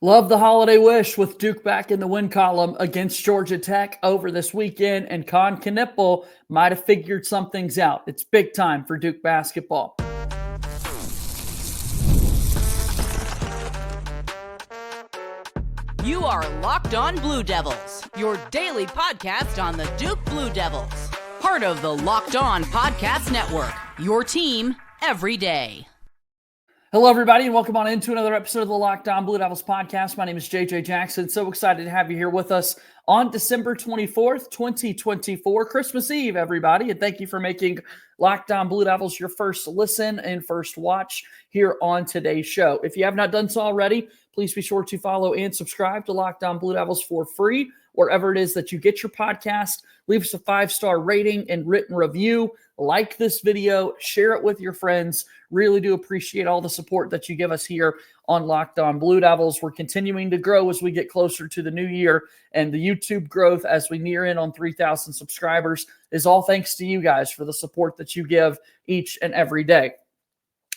Love the holiday wish with Duke back in the win column against Georgia Tech over this weekend, and Kon Knueppel might have figured some things out. It's big time for Duke basketball. You are Locked On Blue Devils, your daily podcast on the Duke Blue Devils. Part of the Locked On Podcast Network, your team every day. Hello, everybody, and welcome on into another episode of the Locked On Blue Devils podcast. My name is JJ Jackson. So excited to have you here with us on December 24th, 2024, Christmas Eve, everybody. And thank you for making Locked On Blue Devils your first listen and first watch here on today's show. If you have not done so already, please be sure to follow and subscribe to Locked On Blue Devils for free, wherever it is that you get your podcast. Leave us a 5-star rating and written review. Like this video, share it with your friends. Really do appreciate all the support that you give us here on Locked On Blue Devils. We're continuing to grow as we get closer to the new year, and the YouTube growth as we near in on 3,000 subscribers is all thanks to you guys for the support that you give each and every day.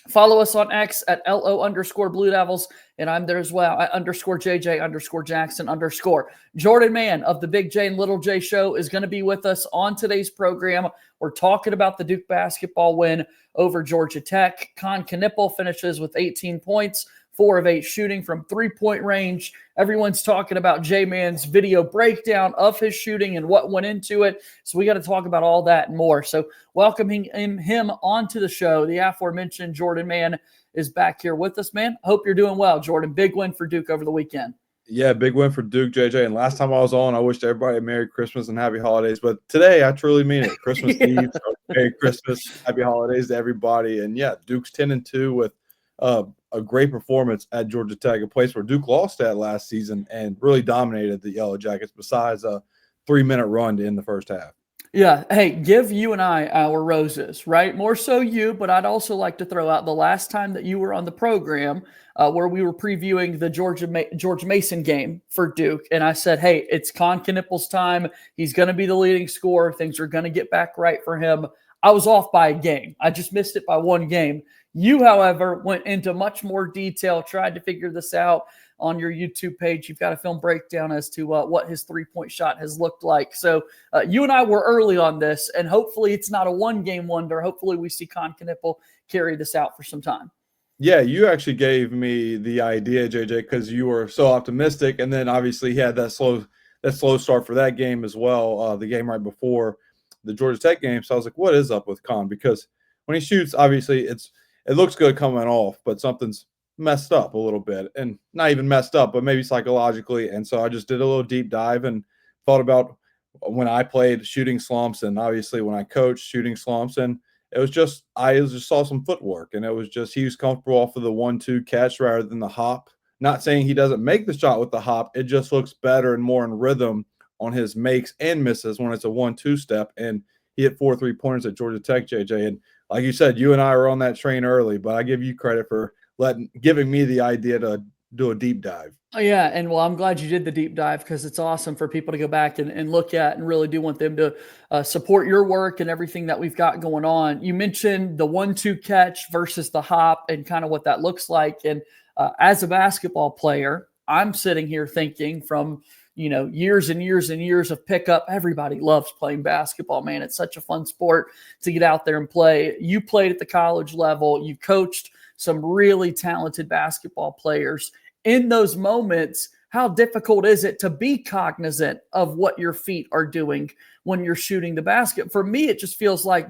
Follow us on X at LO_Blue Devils, and I'm there as well at _JJ_Jackson_. Jordan Mann of the Big J and Little J Show is going to be with us on today's program. We're talking about the Duke basketball win over Georgia Tech. Kon Knueppel finishes with 18 points, 4 of 8 shooting from three-point range. Everyone's talking about J-Man's video breakdown of his shooting and what went into it. So we got to talk about all that and more. So welcoming him onto the show, the aforementioned Jordan Mann is back here with us, man. Hope you're doing well, Jordan. Big win for Duke over the weekend. Yeah, big win for Duke, JJ. And last time I was on, I wished everybody a Merry Christmas and Happy Holidays. But today, I truly mean it. Christmas Eve, so Merry Christmas, Happy Holidays to everybody. And yeah, Duke's 10-2 with a great performance at Georgia Tech, a place where Duke lost at last season and really dominated the Yellow Jackets besides a 3-minute run in the first half. Yeah. Hey, give you and I our roses, right? More so you, but I'd also like to throw out the last time that you were on the program where we were previewing the George Mason game for Duke. And I said, hey, it's Kon Knueppel's time. He's going to be the leading scorer. Things are going to get back right for him. I was off by a game. I just missed it by one game. You, however, went into much more detail, tried to figure this out on your YouTube page. You've got a film breakdown as to what his three-point shot has looked like. So you and I were early on this, and hopefully it's not a one-game wonder. Hopefully we see Kon Knueppel carry this out for some time. Yeah, you actually gave me the idea, JJ, because you were so optimistic, and then obviously he had that slow start for that game as well, the game right before the Georgia Tech game. So I was like, what is up with Kon? Because when he shoots, obviously it looks good coming off, but something's messed up a little bit, and not even messed up, but maybe psychologically. And so I just did a little deep dive and thought about when I played shooting slumps, and obviously when I coached shooting slumps, and I just saw some footwork, and it was just he was comfortable off of the 1-2 catch rather than the hop. Not saying he doesn't make the shot with the hop, it just looks better and more in rhythm on his makes and misses when it's a 1-2 step. And he hit 4 3-pointers at Georgia Tech, JJ. And like you said, you and I were on that train early, but I give you credit for giving me the idea to do a deep dive. Oh, yeah, and well, I'm glad you did the deep dive because it's awesome for people to go back and look at, and really do want them to support your work and everything that we've got going on. You mentioned the 1-2 catch versus the hop and kind of what that looks like. And as a basketball player, I'm sitting here thinking from years and years and years of pickup. Everybody loves playing basketball, man. It's such a fun sport to get out there and play. You played at the college level. You coached some really talented basketball players. In those moments, how difficult is it to be cognizant of what your feet are doing when you're shooting the basket? For me, it just feels like,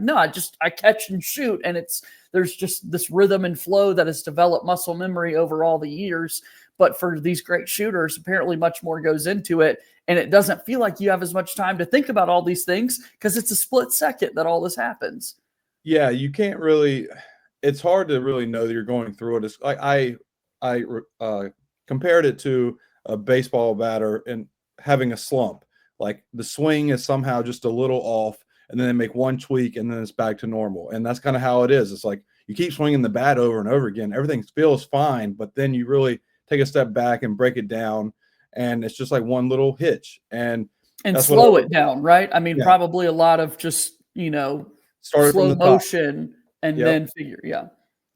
I catch and shoot, and there's just this rhythm and flow that has developed muscle memory over all the years. But for these great shooters, apparently much more goes into it, and it doesn't feel like you have as much time to think about all these things because it's a split second that all this happens. Yeah, you can't really – it's hard to really know that you're going through it. It's like I compared it to a baseball batter and having a slump. Like the swing is somehow just a little off, and then they make one tweak, and then it's back to normal. And that's kind of how it is. It's like you keep swinging the bat over and over again. Everything feels fine, but then you really take a step back and break it down, and it's just like one little hitch. And slow it down, right? I mean, yeah. Probably a lot of just, Started slow from the motion top. and Yep. then figure, yeah.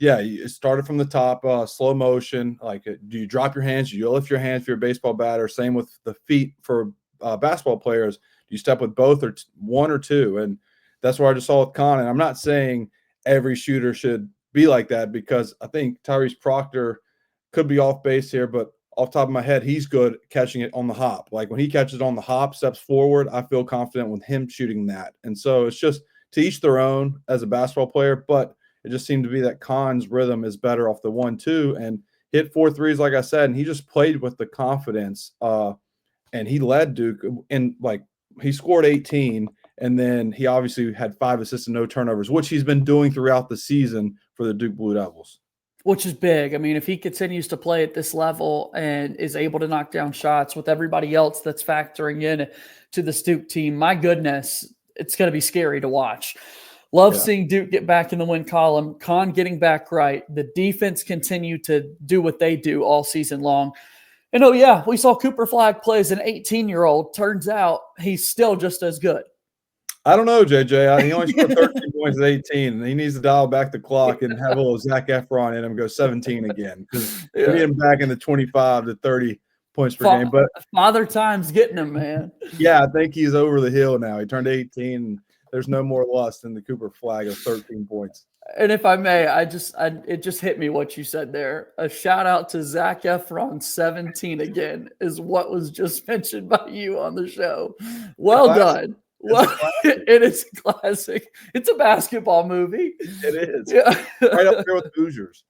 Yeah, it started from the top, slow motion. Like, do you drop your hands? Do you lift your hands for your baseball batter? Same with the feet for basketball players. Do you step with both or one or two? And that's what I just saw with Kon. And I'm not saying every shooter should be like that, because I think Tyrese Proctor could be off base here, but off the top of my head, he's good catching it on the hop. Like, when he catches it on the hop, steps forward, I feel confident with him shooting that. And so it's just to each their own as a basketball player, but it just seemed to be that Kon's rhythm is better off the 1-2 and hit 4 threes, like I said, and he just played with the confidence. And he led Duke, and like, he scored 18, and then he obviously had 5 assists and no turnovers, which he's been doing throughout the season for the Duke Blue Devils. Which is big. I mean, if he continues to play at this level and is able to knock down shots with everybody else that's factoring in to the Duke team, my goodness, it's going to be scary to watch. Love seeing Duke get back in the win column. Kon getting back right. The defense continue to do what they do all season long. And oh yeah, we saw Cooper Flagg play as an 18-year-old. Turns out he's still just as good. I don't know, JJ. He only scored 13 points at 18, and he needs to dial back the clock and have a little Zac Efron in him, go 17 again, because we need him back in the 25 to 30 points per game. But Father Time's getting him, man. Yeah, I think he's over the hill now. He turned 18, and there's no more lust in the Cooper Flagg of 13 points. And if I may, it just hit me what you said there. A shout out to Zac Efron, 17 again, is what was just mentioned by you on the show. Well done. Well, it is a classic. It's a basketball movie. It is. Yeah. Right up there with Hoosiers.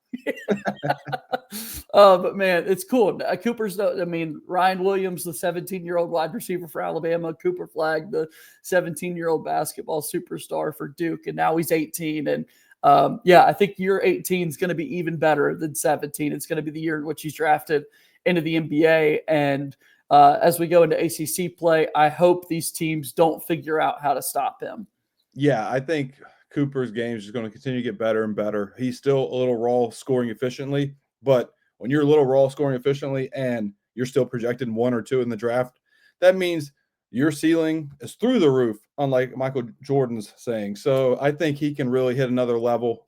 But man, it's cool. Cooper's, I mean, Ryan Williams, the 17-year-old wide receiver for Alabama, Cooper Flagg, the 17-year-old basketball superstar for Duke, and now he's 18. And I think year 18 is going to be even better than 17. It's going to be the year in which he's drafted into the NBA. And as we go into ACC play, I hope these teams don't figure out how to stop him. Yeah, I think Cooper's game is going to continue to get better and better. He's still a little raw scoring efficiently, but when you're a little raw scoring efficiently and you're still projected 1 or 2 in the draft, that means your ceiling is through the roof, unlike Michael Jordan's saying. So I think he can really hit another level,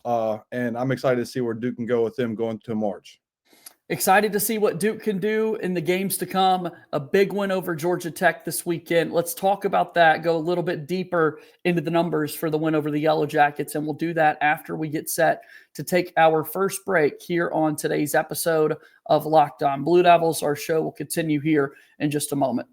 and I'm excited to see where Duke can go with him going to March. Excited to see what Duke can do in the games to come. A big win over Georgia Tech this weekend. Let's talk about that, go a little bit deeper into the numbers for the win over the Yellow Jackets, and we'll do that after we get set to take our first break here on today's episode of Locked On Blue Devils. Our show will continue here in just a moment.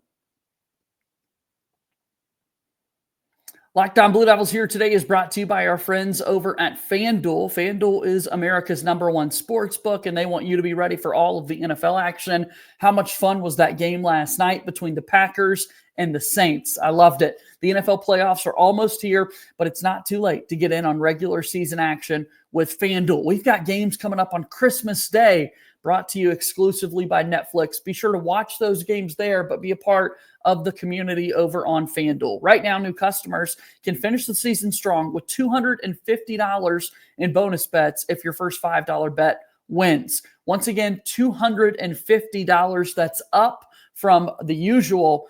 Locked On Blue Devils here today is brought to you by our friends over at FanDuel. FanDuel is America's #1 sports book, and they want you to be ready for all of the NFL action. How much fun was that game last night between the Packers and the Saints? I loved it. The NFL playoffs are almost here, but it's not too late to get in on regular season action with FanDuel. We've got games coming up on Christmas Day, brought to you exclusively by Netflix. Be sure to watch those games there, but be a part of the community over on FanDuel. Right now, new customers can finish the season strong with $250 in bonus bets if your first $5 bet wins. Once again, $250. That's up from the usual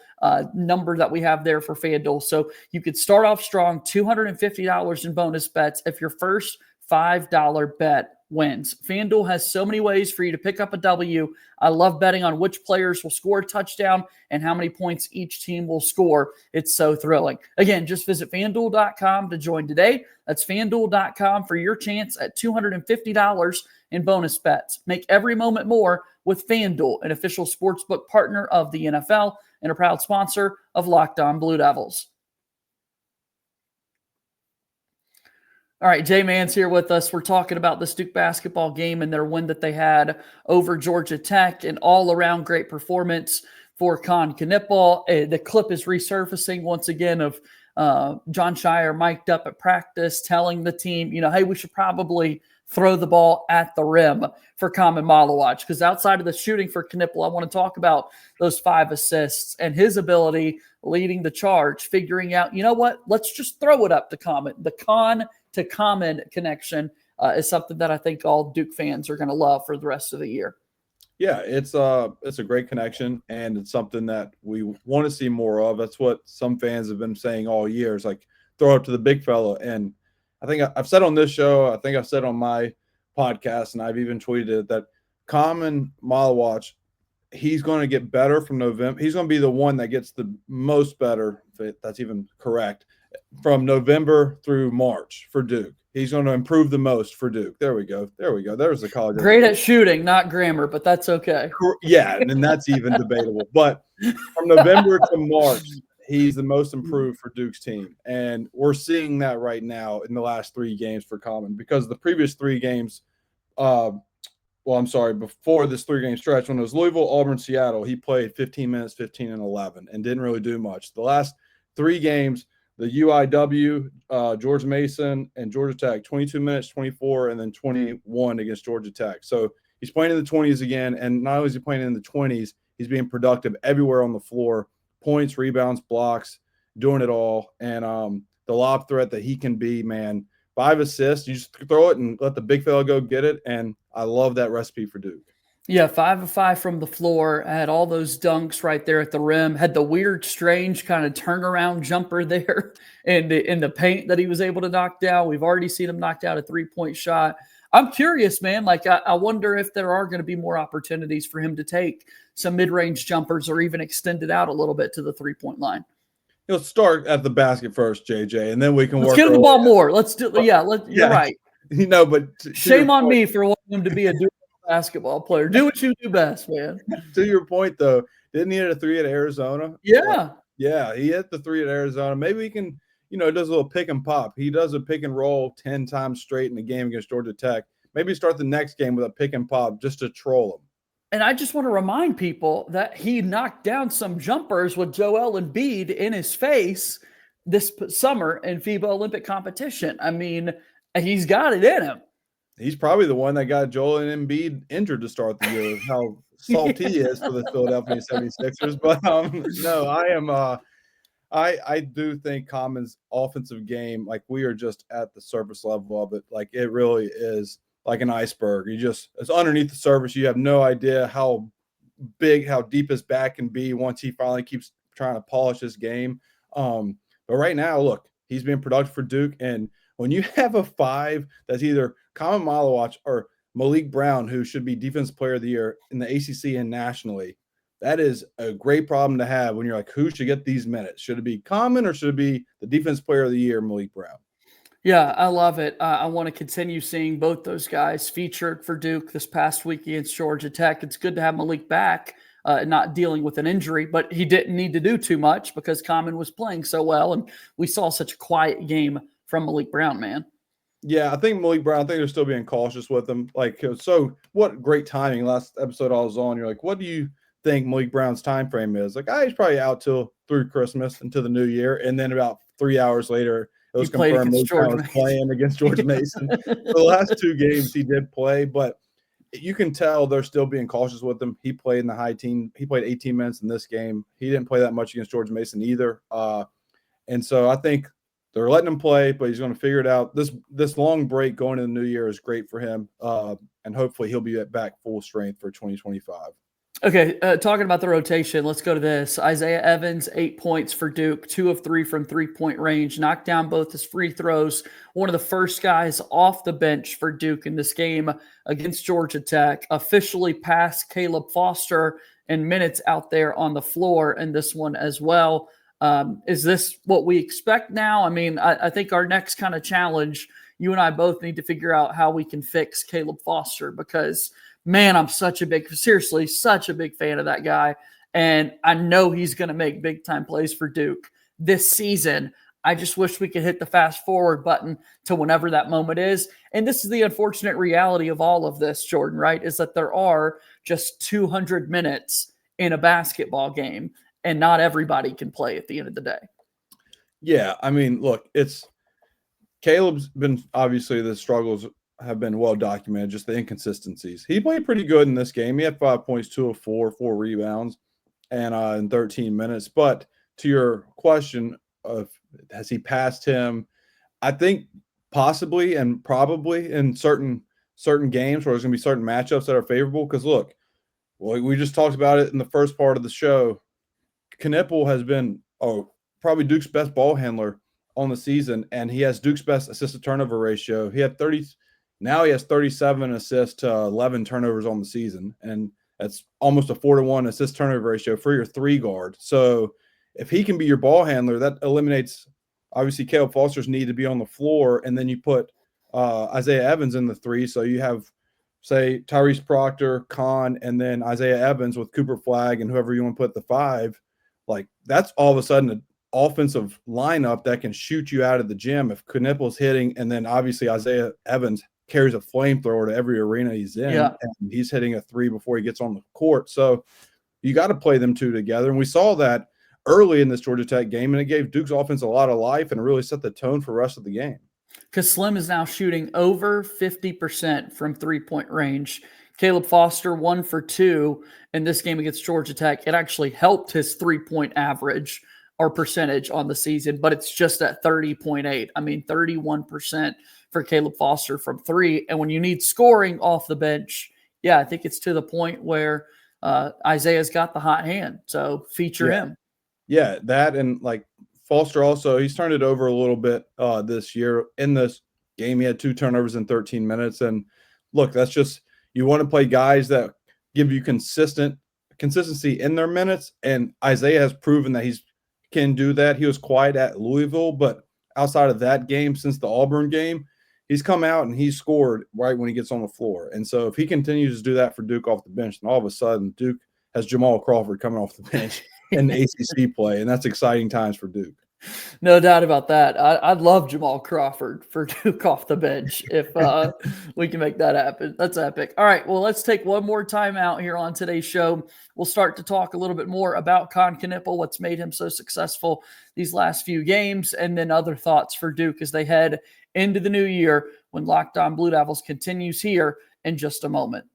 number that we have there for FanDuel. So you could start off strong, $250 in bonus bets if your first $5 bet wins. FanDuel has so many ways for you to pick up a W. I love betting on which players will score a touchdown and how many points each team will score. It's so thrilling. Again, just visit FanDuel.com to join today. That's FanDuel.com for your chance at $250 in bonus bets. Make every moment more with FanDuel, an official sportsbook partner of the NFL and a proud sponsor of Locked On Blue Devils. All right, Jay Mann's here with us. We're talking about this Duke basketball game and their win that they had over Georgia Tech, and all-around great performance for Kon Knueppel. The clip is resurfacing once again of John Shire mic'd up at practice telling the team, hey, we should probably throw the ball at the rim for Common Malawach, because outside of the shooting for Knueppel, I want to talk about those 5 assists and his ability leading the charge, figuring out, let's just throw it up to Common. The Kon to Common connection is something that I think all Duke fans are going to love for the rest of the year. Yeah, it's a great connection, and it's something that we want to see more of. That's what some fans have been saying all year, is like, throw it to the big fella. And I think I've said on this show, I think I've said on my podcast, and I've even tweeted it, that Common Malawach, he's going to get better from November. He's going to be the one that gets the most better, if that's even correct, from November through March for Duke. He's going to improve the most for Duke. There we go. There's the college. Great at shooting, not grammar, but that's okay. Yeah, and that's even debatable. But from November to March, he's the most improved for Duke's team. And we're seeing that right now in the last 3 games for Common, because the previous 3 games, before this 3-game stretch, when it was Louisville, Auburn, Seattle, he played 15 minutes, 15 and 11, and didn't really do much. The last 3 games, the UIW, George Mason, and Georgia Tech, 22 minutes, 24, and then 21 against Georgia Tech. So he's playing in the 20s again, and not only is he playing in the 20s, he's being productive everywhere on the floor, points, rebounds, blocks, doing it all. And the lob threat that he can be, man, 5 assists, you just throw it and let the big fella go get it, and I love that recipe for Duke. Yeah, 5 of 5 from the floor, had all those dunks right there at the rim, had the weird, strange kind of turnaround jumper there in the paint that he was able to knock down. We've already seen him knock down a 3-point shot. I'm curious, man. Like, I wonder if there are going to be more opportunities for him to take some mid-range jumpers or even extend it out a little bit to the 3-point line. He'll start at the basket first, JJ, and then we can Let's get him the ball more. Let's do. Yeah, you're right. But shame on me for wanting him to be a basketball player. Do what you do best, man. To your point, though, didn't he hit a 3 at Arizona? Yeah. Yeah, he hit the 3 at Arizona. Maybe he can, does a little pick and pop. He does a pick and roll 10 times straight in the game against Georgia Tech. Maybe start the next game with a pick and pop just to troll him. And I just want to remind people that he knocked down some jumpers with Joel Embiid in his face this summer in FIBA Olympic competition. I mean, he's got it in him. He's probably the one that got Joel Embiid injured to start the year. How salty he is for the Philadelphia 76ers. But no, I do think Common's offensive game, like, we are just at the surface level of it. Like, it really is like an iceberg. It's underneath the surface. You have no idea how big, how deep his back can be once he finally keeps trying to polish his game. But right now, look, he's being productive for Duke. And when you have a 5 that's either Common Malawach or Malik Brown, who should be Defensive Player of the Year in the ACC and nationally, that is a great problem to have when you're like, who should get these minutes? Should it be Common or should it be the Defensive Player of the Year, Malik Brown? Yeah, I love it. I want to continue seeing both those guys featured for Duke this past week against Georgia Tech. It's good to have Malik back, not dealing with an injury, but he didn't need to do too much because Common was playing so well, and we saw such a quiet game from Malik Brown, man. Yeah, I think Malik Brown, I think they're still being cautious with him. Like, so what great timing. Last episode I was on, you're like, what do you think Malik Brown's time frame is? Like, he's probably out through Christmas into the new year, and then about 3 hours later, it was confirmed Malik Brown was playing against George Mason. For the last 2 games, he did play, but you can tell they're still being cautious with him. He played in the high team. He played 18 minutes in this game. He didn't play that much against George Mason either. And so I think they're letting him play, but he's going to figure it out. This long break going into the new year is great for him, and hopefully he'll be back full strength for 2025. Okay, talking about the rotation, let's go to this. Isaiah Evans, 8 points for Duke, 2 of 3 from 3-point range, knocked down both his free throws. One of the first guys off the bench for Duke in this game against Georgia Tech, officially passed Caleb Foster in minutes out there on the floor in this one as well. Is this what we expect now? I mean, I think our next kind of challenge, you and I both need to figure out how we can fix Caleb Foster because – man, I'm such a big fan of that guy. And I know he's going to make big time plays for Duke this season. I just wish we could hit the fast forward button to whenever that moment is. And this is the unfortunate reality of all of this, Jordan, right? Is that there are just 200 minutes in a basketball game and not everybody can play at the end of the day. Yeah. I mean, look, Caleb's been obviously the struggles have been well documented, just the inconsistencies. He played pretty good in this game. He had 5 points, 2 of 4, 4 rebounds, and in 13 minutes. But to your question of has he passed him, I think possibly and probably in certain games where there's going to be certain matchups that are favorable. Because look, well, we just talked about it in the first part of the show. Kon Knueppel has been probably Duke's best ball handler on the season, and he has Duke's best assist to turnover ratio. He had Now he has 37 assists to 11 turnovers on the season, and that's almost a 4-to-1 assist turnover ratio for your 3 guard. So if he can be your ball handler, that eliminates obviously Caleb Foster's need to be on the floor, and then you put Isaiah Evans in the 3. So you have, say, Tyrese Proctor, Kon, and then Isaiah Evans with Cooper Flagg and whoever you want to put the 5. Like, that's all of a sudden an offensive lineup that can shoot you out of the gym if Knueppel's hitting, and then obviously Isaiah Evans carries a flamethrower to every arena he's in, and he's hitting a 3 before he gets on the court. So you got to play them two together, and we saw that early in this Georgia Tech game, and it gave Duke's offense a lot of life and really set the tone for the rest of the game. Because Slim is now shooting over 50% from three-point range. Caleb Foster 1 for 2 in this game against Georgia Tech. It actually helped his three-point average or percentage on the season, but it's just at 30.8. I mean, 31% for Caleb Foster from 3. And when you need scoring off the bench, yeah, I think it's to the point where Isaiah's got the hot hand. So feature him. Yeah, that, and like Foster also, he's turned it over a little bit this year. In this game, he had 2 turnovers in 13 minutes. And look, that's just, you want to play guys that give you consistency in their minutes. And Isaiah has proven that he can do that. He was quiet at Louisville, but outside of that game, since the Auburn game, he's come out and he's scored right when he gets on the floor. And so if he continues to do that for Duke off the bench, then all of a sudden Duke has Jamal Crawford coming off the bench in the ACC play, and that's exciting times for Duke. No doubt about that. I'd love Jamal Crawford for Duke off the bench if we can make that happen. That's epic. All right, well, let's take one more time out here on today's show. We'll start to talk a little bit more about Kon Knueppel, what's made him so successful these last few games, and then other thoughts for Duke as they head into the new year when Locked On Blue Devils continues here in just a moment.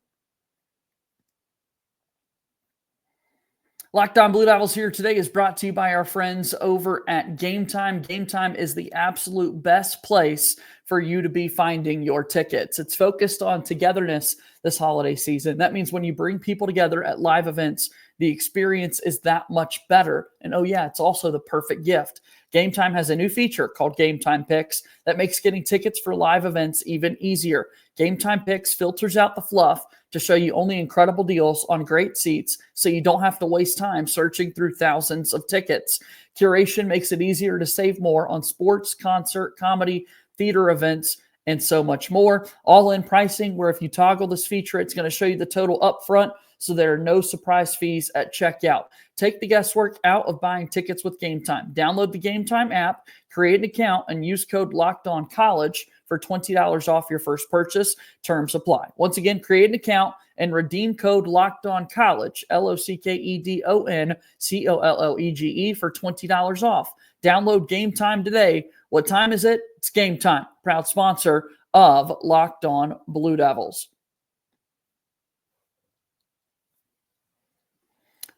Locked On Blue Devils here today is brought to you by our friends over at Game Time. Game Time is the absolute best place for you to be finding your tickets. It's focused on togetherness this holiday season. That means when you bring people together at live events, the experience is that much better. And oh yeah, it's also the perfect gift. Game Time has a new feature called Game Time Picks that makes getting tickets for live events even easier. Game Time Picks filters out the fluff to show you only incredible deals on great seats so you don't have to waste time searching through thousands of tickets. Curation makes it easier to save more on sports, concert, comedy, theater events, and so much more. All-in pricing, where if you toggle this feature, it's going to show you the total up front, so there are no surprise fees at checkout. Take the guesswork out of buying tickets with Game Time. Download the Game Time app, create an account, and use code LOCKEDONCollege for $20 off your first purchase. Terms apply. Once again, create an account and redeem code LOCKEDONCollege, LOCKEDONCOLLEGE for $20 off. Download Game Time today. What time is it? It's Game Time. Proud sponsor of Locked On Blue Devils.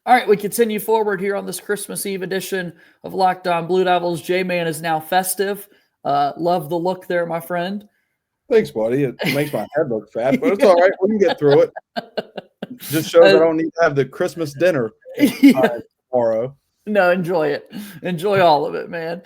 All right, we continue forward here on this Christmas Eve edition of Locked On Blue Devils. J-Man is now festive. Love the look there, my friend. Thanks, buddy. It makes my head look fat, but it's all right. We can get through it. Just shows I don't need to have the Christmas dinner tomorrow. No, enjoy it. Enjoy all of it, man.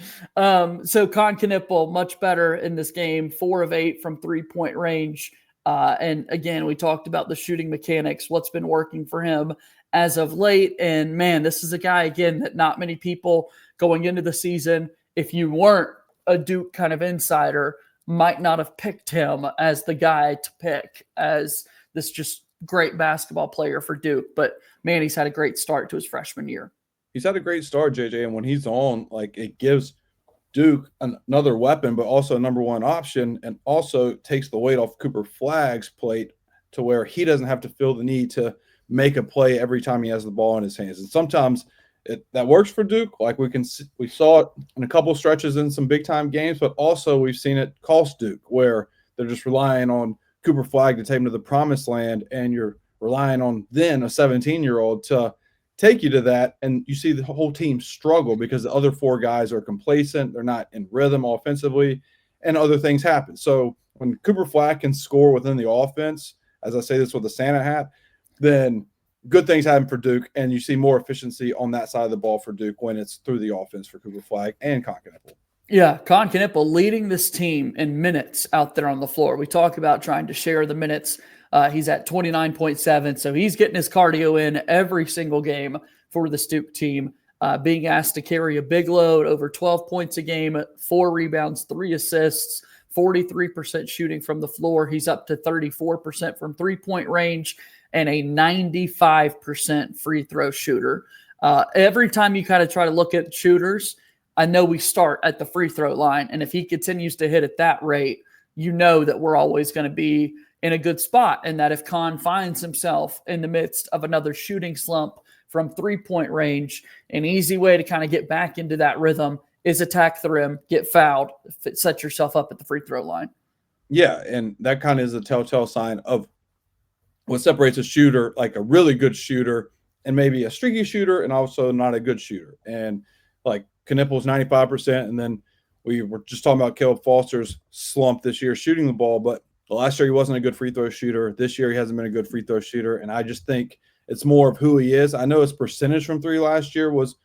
So Kon Knueppel, much better in this game, 4 of 8 from three-point range. And again, we talked about the shooting mechanics, what's been working for him as of late. And man, this is a guy, again, that not many people going into the season, if you weren't a Duke kind of insider, might not have picked him as the guy to pick as this just great basketball player for Duke. But man, he's had a great start to his freshman year. He's had a great start, JJ, and when he's on, like, it gives Duke another weapon, but also a number one option, and also takes the weight off Cooper Flagg's plate to where he doesn't have to feel the need to make a play every time he has the ball in his hands. And sometimes that works for Duke. Like we saw it in a couple stretches in some big-time games, but also we've seen it cost Duke where they're just relying on Cooper Flagg to take him to the promised land, and you're relying on then a 17-year-old to take you to that, and you see the whole team struggle because the other 4 guys are complacent. They're not in rhythm offensively, and other things happen. So when Cooper Flagg can score within the offense, as I say this with a Santa hat, then good things happen for Duke, and you see more efficiency on that side of the ball for Duke when it's through the offense for Cooper Flagg and Kon Knueppel. Yeah, Kon Knueppel leading this team in minutes out there on the floor. We talk about trying to share the minutes. He's at 29.7, so he's getting his cardio in every single game for the Duke team. Being asked to carry a big load, over 12 points a game, 4 rebounds, 3 assists, 43% shooting from the floor. He's up to 34% from three-point range and a 95% free throw shooter. Every time you kind of try to look at shooters, I know we start at the free throw line. And if he continues to hit at that rate, you know that we're always going to be in a good spot. And that if Kon finds himself in the midst of another shooting slump from 3-point range, an easy way to kind of get back into that rhythm is attack the rim, get fouled, set yourself up at the free throw line. Yeah, and that kind of is a telltale sign of what separates a shooter, like a really good shooter, and maybe a streaky shooter, and also not a good shooter. And like Knueppel's 95%, and then we were just talking about Caleb Foster's slump this year shooting the ball, but last year he wasn't a good free throw shooter. This year he hasn't been a good free throw shooter, and I just think it's more of who he is. I know his percentage from three last year was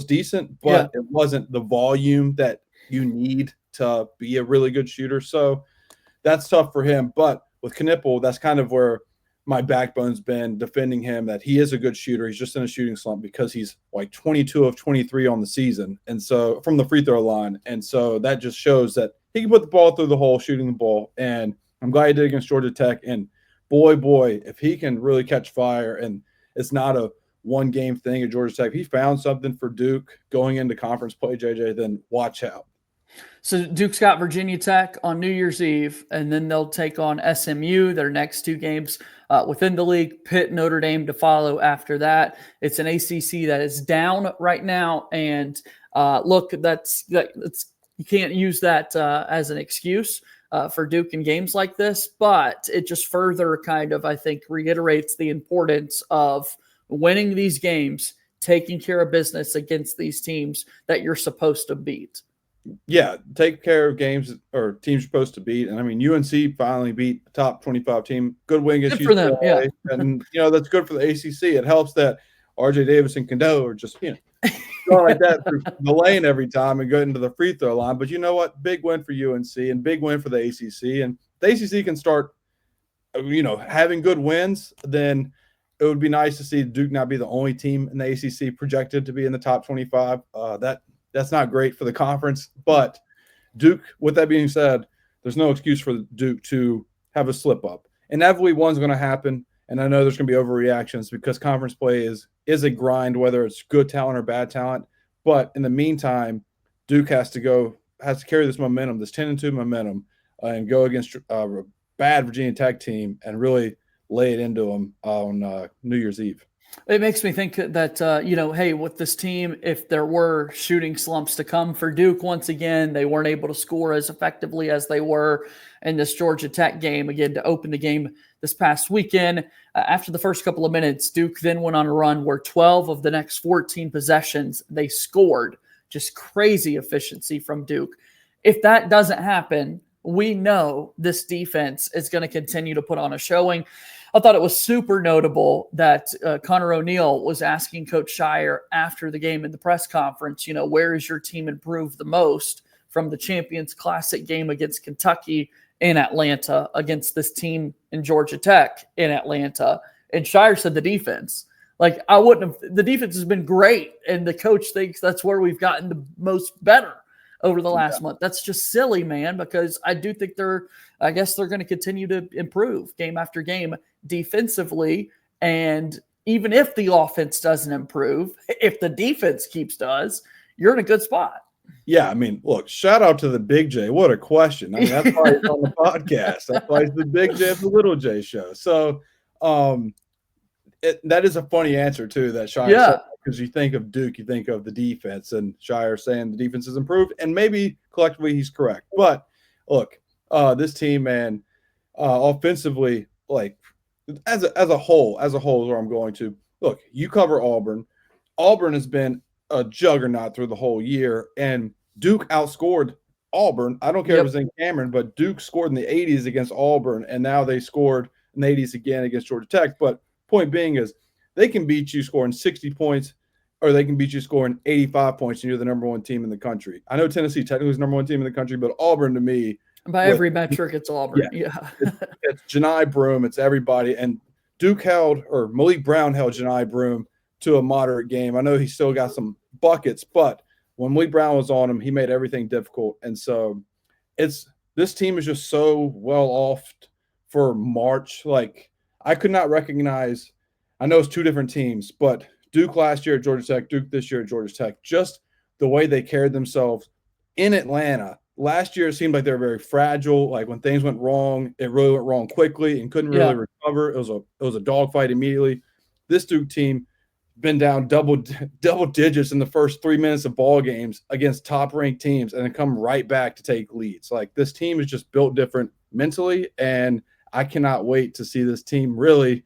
decent, but it wasn't the volume that you need to be a really good shooter. So that's tough for him. But with Knueppel, that's kind of where my backbone's been defending him, that he is a good shooter. He's just in a shooting slump because he's like 22 of 23 on the season. And so from the free throw line. And so that just shows that he can put the ball through the hole, shooting the ball. And I'm glad he did against Georgia Tech. And boy, if he can really catch fire and it's not a one game thing at Georgia Tech, if he found something for Duke going into conference play, JJ, then watch out. So Duke's got Virginia Tech on New Year's Eve, and then they'll take on SMU, their next 2 games within the league. Pitt, Notre Dame to follow after that. It's an ACC that is down right now, and look, that's you can't use that as an excuse for Duke in games like this, but it just further kind of, I think, reiterates the importance of winning these games, taking care of business against these teams that you're supposed to beat. Yeah, take care of games or teams you're supposed to beat. And I mean, UNC finally beat a top 25 team. Good win against good for them, yeah. And that's good for the ACC. It helps that RJ Davis and Kendo are just go like that through the lane every time and go into the free throw line. But you know what? Big win for UNC and big win for the ACC. And the ACC can start, having good wins. Then it would be nice to see Duke not be the only team in the ACC projected to be in the top 25. That's not great for the conference, but Duke, with that being said, there's no excuse for Duke to have a slip up. Inevitably, one's going to happen, and I know there's going to be overreactions because conference play is a grind, whether it's good talent or bad talent. But in the meantime, Duke has to carry this momentum, this 10-2 momentum, and go against a bad Virginia Tech team and really lay it into them on New Year's Eve. It makes me think that, hey, with this team, if there were shooting slumps to come for Duke once again, they weren't able to score as effectively as they were in this Georgia Tech game, again, to open the game this past weekend. After the first couple of minutes, Duke then went on a run where 12 of the next 14 possessions they scored. Just crazy efficiency from Duke. If that doesn't happen, we know this defense is going to continue to put on a showing. I thought it was super notable that Connor O'Neill was asking Coach Shire after the game in the press conference, where is your team improved the most from the Champions Classic game against Kentucky in Atlanta against this team in Georgia Tech in Atlanta? And Shire said the defense. The defense has been great, and the coach thinks that's where we've gotten the most better over the last month. That's just silly, man, because I do think they're going to continue to improve game after game defensively. And even if the offense doesn't improve, if the defense does, you're in a good spot. Yeah, I mean, look, shout out to the Big J. What a question. I mean, that's why he's on the podcast. That's why he's the Big J of the Little J show. So that is a funny answer, too, that Shire said, because you think of Duke, you think of the defense, and Shire saying the defense has improved, and maybe collectively he's correct. But look, this team, man, offensively, like as a whole is where I'm going to. Look, you cover Auburn. Auburn has been a juggernaut through the whole year, and Duke outscored Auburn. I don't care if it was in Cameron, but Duke scored in the 80s against Auburn, and now they scored in the 80s again against Georgia Tech. But point being is they can beat you scoring 60 points or they can beat you scoring 85 points and you're the number one team in the country. I know Tennessee technically is the number one team in the country, but Auburn to me, By every metric, it's Auburn. Yeah. it's Janai Broome, it's everybody. And Malik Brown held Janai Broome to a moderate game. I know he still got some buckets, but when Malik Brown was on him, he made everything difficult. And so this team is just so well off for March. Like, I could not recognize, I know it's two different teams, but Duke last year at Georgia Tech, Duke this year at Georgia Tech, just the way they carried themselves in Atlanta. Last year, it seemed like they were very fragile. Like, when things went wrong, it really went wrong quickly and couldn't really recover. It was a dogfight immediately. This Duke team been down double digits in the first 3 minutes of ball games against top-ranked teams and then come right back to take leads. Like, this team is just built different mentally, and I cannot wait to see this team really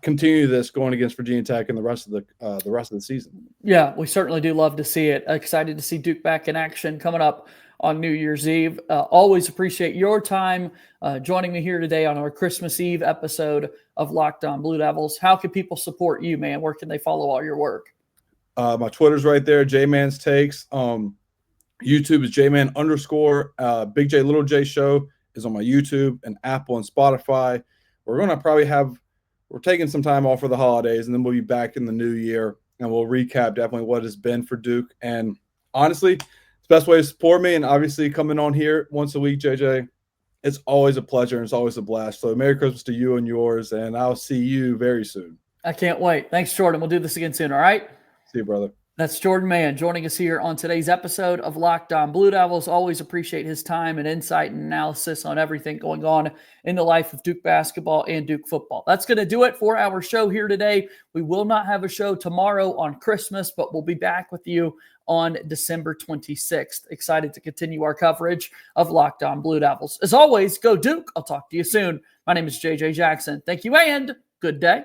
continue this going against Virginia Tech and the rest of the season. Yeah, we certainly do love to see it. Excited to see Duke back in action coming up on New Year's Eve. Always appreciate your time joining me here today on our Christmas Eve episode of Locked On Blue Devils. How can people support you, man? Where can they follow all your work? My Twitter's right there, J-Man's Takes. YouTube is J-Man_. Big J, Little J Show is on my YouTube and Apple and Spotify. We're going to we're taking some time off for the holidays, and then we'll be back in the new year, and we'll recap definitely what has been for Duke. And honestly, it's the best way to support me, and obviously coming on here once a week, JJ, it's always a pleasure and it's always a blast. So Merry Christmas to you and yours, and I'll see you very soon. I can't wait. Thanks, Jordan. We'll do this again soon, all right? See you, brother. That's Jordan Mann joining us here on today's episode of Locked On Blue Devils. Always appreciate his time and insight and analysis on everything going on in the life of Duke basketball and Duke football. That's going to do it for our show here today. We will not have a show tomorrow on Christmas, but we'll be back with you on December 26th. Excited to continue our coverage of Locked On Blue Devils. As always, go Duke. I'll talk to you soon. My name is JJ Jackson. Thank you and good day.